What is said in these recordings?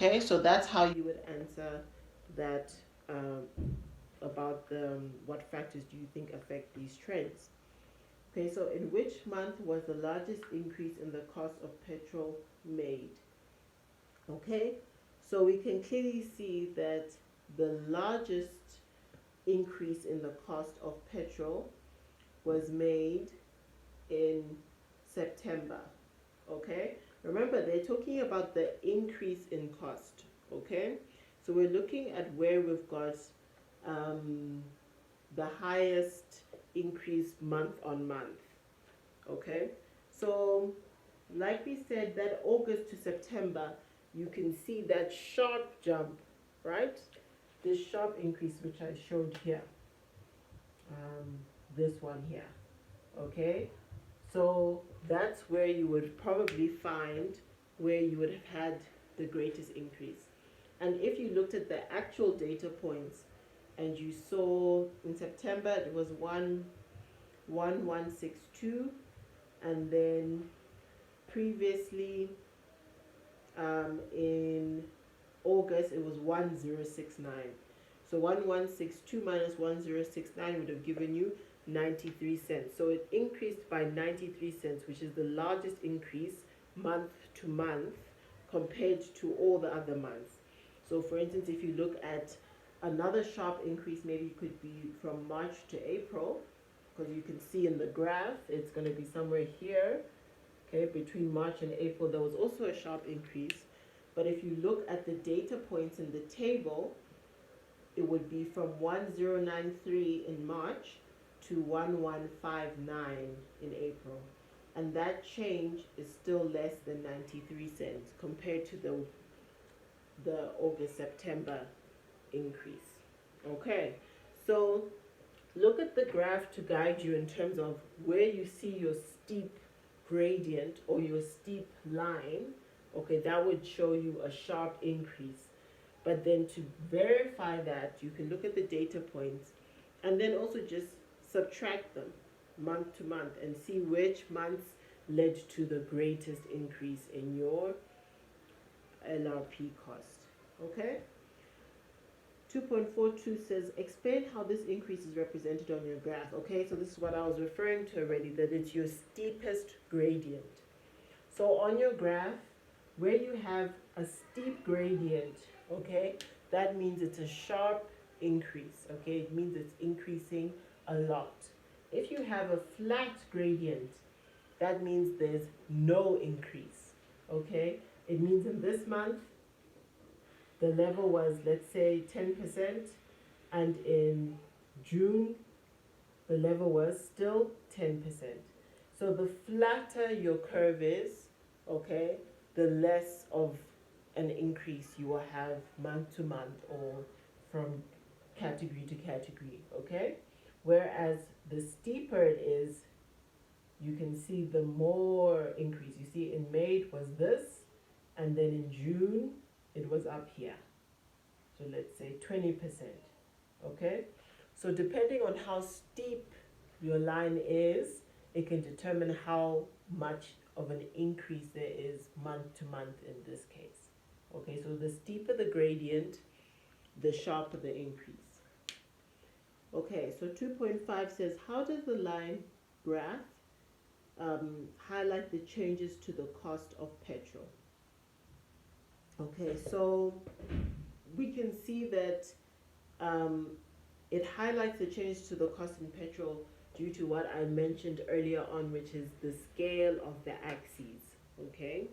Okay, so that's how you would answer that about what factors do you think affect these trends. Okay, so in which month was the largest increase in the cost of petrol made? Okay, so we can clearly see that the largest increase in the cost of petrol was made in September. Okay, remember they're talking about the increase in cost. Okay, so we're looking at where we've got um, the highest increase month on month. Okay, so like we said, that August to September, you can see that sharp jump, right? This sharp increase which I showed here, um, this one here. Okay, so that's where you would probably find where you would have had the greatest increase. And if you looked at the actual data points and you saw in September it was 11162, and then previously in August it was 1069. So 1162 minus 1069 would have given you 93 cents. So it increased by 93 cents, which is the largest increase month to month compared to all the other months. So for instance, if you look at another sharp increase, maybe it could be from March to April, because you can see in the graph it's going to be somewhere here. Okay, between March and April there was also a sharp increase. But if you look at the data points in the table, it would be from 1093 in March to 1159 in April. And that change is still less than 93 cents compared to the August September increase. Okay, so look at the graph to guide you in terms of where you see your steep gradient or your steep line. Okay, that would show you a sharp increase. But then to verify that, you can look at the data points and then also just subtract them month to month and see which months led to the greatest increase in your LRP cost. Okay? 2.42 says, explain how this increase is represented on your graph. Okay, so this is what I was referring to already, that it's your steepest gradient. So on your graph, where you have a steep gradient, okay, that means it's a sharp increase. Okay, it means it's increasing a lot. If you have a flat gradient, that means there's no increase. Okay, it means in this month the level was, let's say, 10%, and in June the level was still 10%. So the flatter your curve is, okay, the less of an increase you will have month to month or from category to category. Okay, whereas the steeper it is, you can see the more increase. You see in May it was this, and then in June it was up here. So let's say 20%. Okay, so depending on how steep your line is, it can determine how much of an increase there is month to month in this case. Okay, so the steeper the gradient, the sharper the increase. Okay, so 2.5 says, how does the line graph highlight the changes to the cost of petrol? Okay, so we can see that it highlights the change to the cost in petrol due to what I mentioned earlier on, which is the scale of the axes. Okay,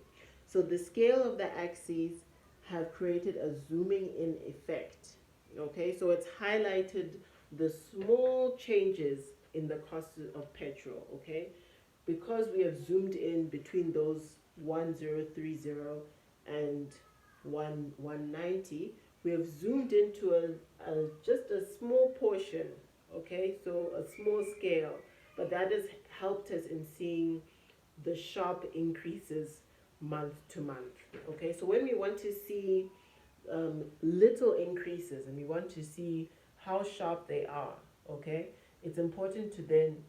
so the scale of the axes have created a zooming in effect. Okay, so it's highlighted the small changes in the cost of petrol. Okay, because we have zoomed in between those 1030 and 190, we have zoomed into just a small portion. Okay, so a small scale, but that has helped us in seeing the sharp increases month to month. Okay, so when we want to see little increases and we want to see how sharp they are, okay, it's important to then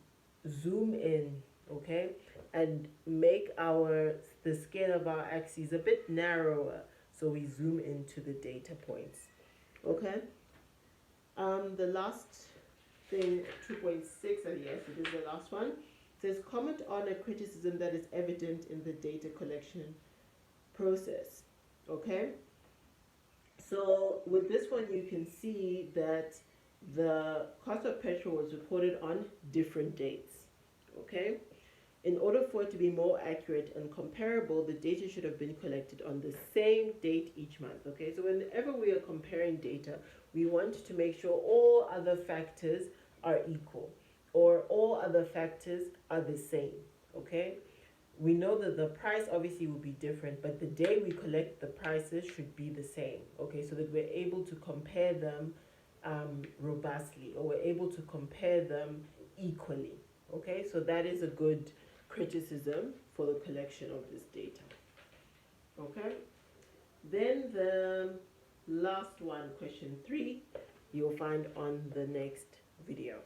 zoom in, okay, and make the scale of our axes a bit narrower So we zoom into the data points. Okay. The last thing, 2.6, and yes, it is the last one. It says comment on a criticism that is evident in the data collection process. Okay. So with this one, you can see that the cost of petrol was reported on different dates. Okay. In order for it to be more accurate and comparable, the data should have been collected on the same date each month. Okay, so whenever we are comparing data, we want to make sure all other factors are equal or all other factors are the same. Okay, we know that the price obviously will be different, but the day we collect the prices should be the same. Okay, so that we're able to compare them robustly, or we're able to compare them equally. Okay, so that is a good criticism for the collection of this data. Okay, then the last one, question 3, you'll find on the next video.